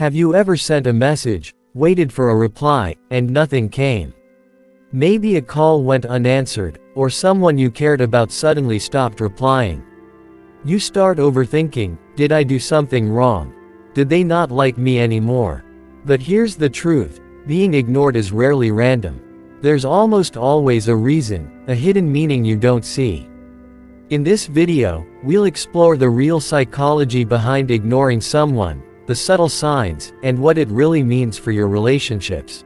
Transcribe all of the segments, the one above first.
Have you ever sent a message, waited for a reply, and nothing came? Maybe a call went unanswered, or someone you cared about suddenly stopped replying. You start overthinking, did I do something wrong? Did they not like me anymore? But here's the truth, being ignored is rarely random. There's almost always a reason, a hidden meaning you don't see. In this video, we'll explore the real psychology behind ignoring someone, the subtle signs, and what it really means for your relationships.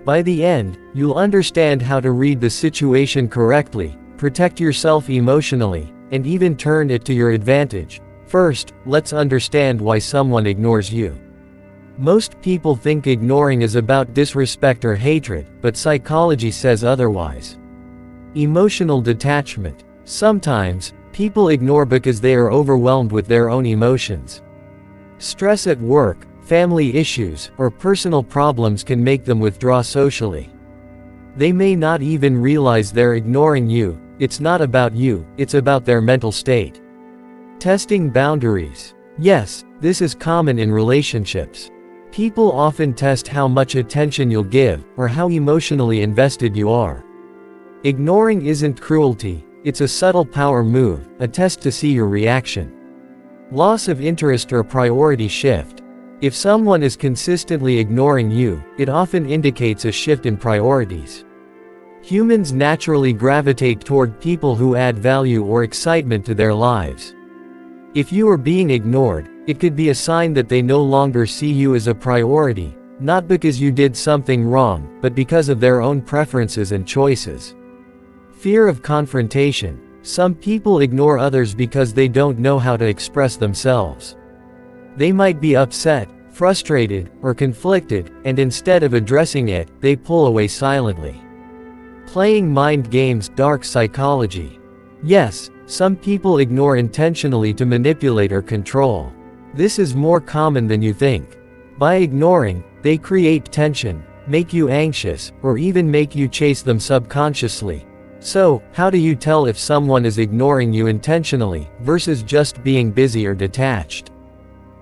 By the end, you'll understand how to read the situation correctly, protect yourself emotionally, and even turn it to your advantage. First, let's understand why someone ignores you. Most people think ignoring is about disrespect or hatred, but psychology says otherwise. Emotional detachment. Sometimes, people ignore because they are overwhelmed with their own emotions. Stress at work, family issues, or personal problems can make them withdraw socially. They may not even realize they're ignoring you. It's not about you, it's about their mental state. Testing boundaries. Yes, this is common in relationships. People often test how much attention you'll give, or how emotionally invested you are. Ignoring isn't cruelty, it's a subtle power move, a test to see your reaction. Loss of interest or priority shift. If someone is consistently ignoring you, it often indicates a shift in priorities. Humans naturally gravitate toward people who add value or excitement to their lives. If you are being ignored, it could be a sign that they no longer see you as a priority, not because you did something wrong, but because of their own preferences and choices. Fear of confrontation. Some people ignore others because they don't know how to express themselves. They might be upset, frustrated, or conflicted, and instead of addressing it, they pull away silently. Playing mind games. Dark psychology. Yes, some people ignore intentionally to manipulate or control. This is more common than you think. By ignoring, they create tension, make you anxious, or even make you chase them subconsciously. So, how do you tell if someone is ignoring you intentionally, versus just being busy or detached?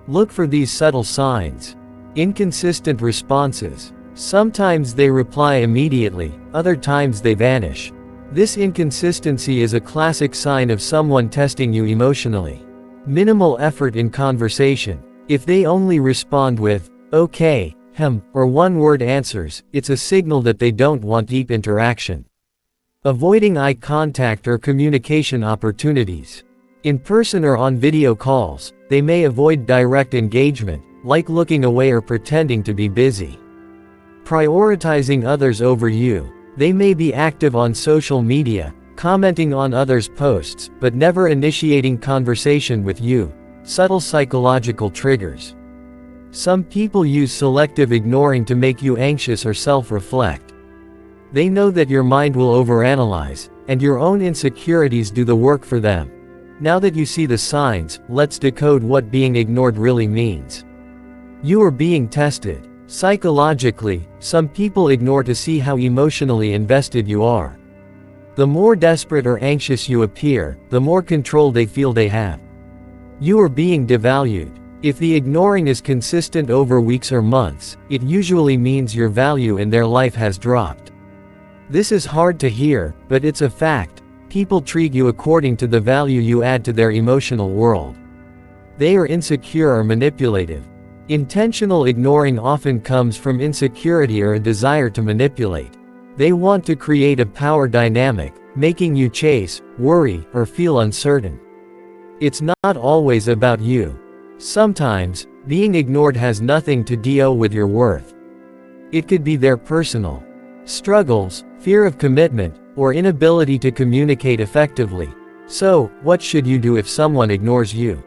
Look for these subtle signs. Inconsistent responses. Sometimes they reply immediately, other times they vanish. This inconsistency is a classic sign of someone testing you emotionally. Minimal effort in conversation. If they only respond with, okay, or one-word answers, it's a signal that they don't want deep interaction. Avoiding eye contact or communication opportunities. In person or on video calls, they may avoid direct engagement, like looking away or pretending to be busy. Prioritizing others over you. They may be active on social media, commenting on others' posts, but never initiating conversation with you. Subtle psychological triggers. Some people use selective ignoring to make you anxious or self-reflect. They know that your mind will overanalyze, and your own insecurities do the work for them. Now that you see the signs, let's decode what being ignored really means. You are being tested. Psychologically, some people ignore to see how emotionally invested you are. The more desperate or anxious you appear, the more control they feel they have. You are being devalued. If the ignoring is consistent over weeks or months, it usually means your value in their life has dropped. This is hard to hear, but it's a fact. People treat you according to the value you add to their emotional world. They are insecure or manipulative. Intentional ignoring often comes from insecurity or a desire to manipulate. They want to create a power dynamic, making you chase, worry, or feel uncertain. It's not always about you. Sometimes, being ignored has nothing to do with your worth. It could be their personal struggles, fear of commitment, or inability to communicate effectively. So, what should you do if someone ignores you?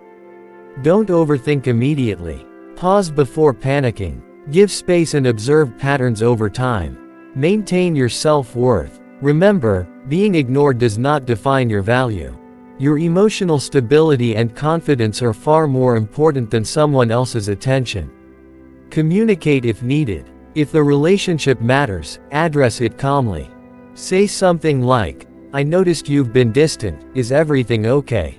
Don't overthink immediately. Pause before panicking. Give space and observe patterns over time. Maintain your self-worth. Remember, being ignored does not define your value. Your emotional stability and confidence are far more important than someone else's attention. Communicate if needed. If the relationship matters, address it calmly. Say something like, "I noticed you've been distant, is everything okay?"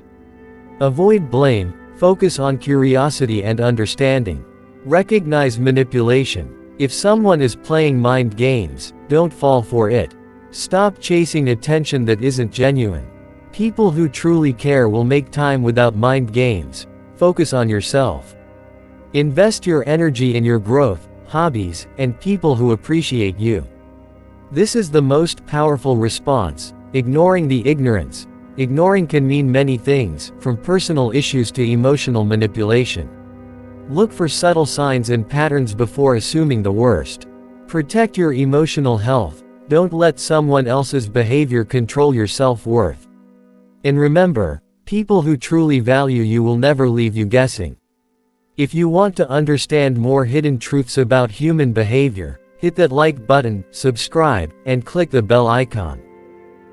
Avoid blame, focus on curiosity and understanding. Recognize manipulation. If someone is playing mind games, don't fall for it. Stop chasing attention that isn't genuine. People who truly care will make time without mind games. Focus on yourself. Invest your energy in your growth, hobbies, and people who appreciate you. This is the most powerful response. Ignoring the ignorance. Ignoring can mean many things, from personal issues to emotional manipulation. Look for subtle signs and patterns before assuming the worst. Protect your emotional health. Don't let someone else's behavior control your self-worth. And remember, people who truly value you will never leave you guessing. If you want to understand more hidden truths about human behavior, hit that like button, subscribe, and click the bell icon.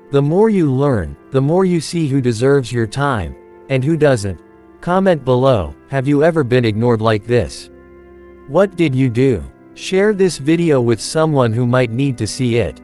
The more you learn, the more you see who deserves your time, and who doesn't. Comment below, have you ever been ignored like this? What did you do? Share this video with someone who might need to see it.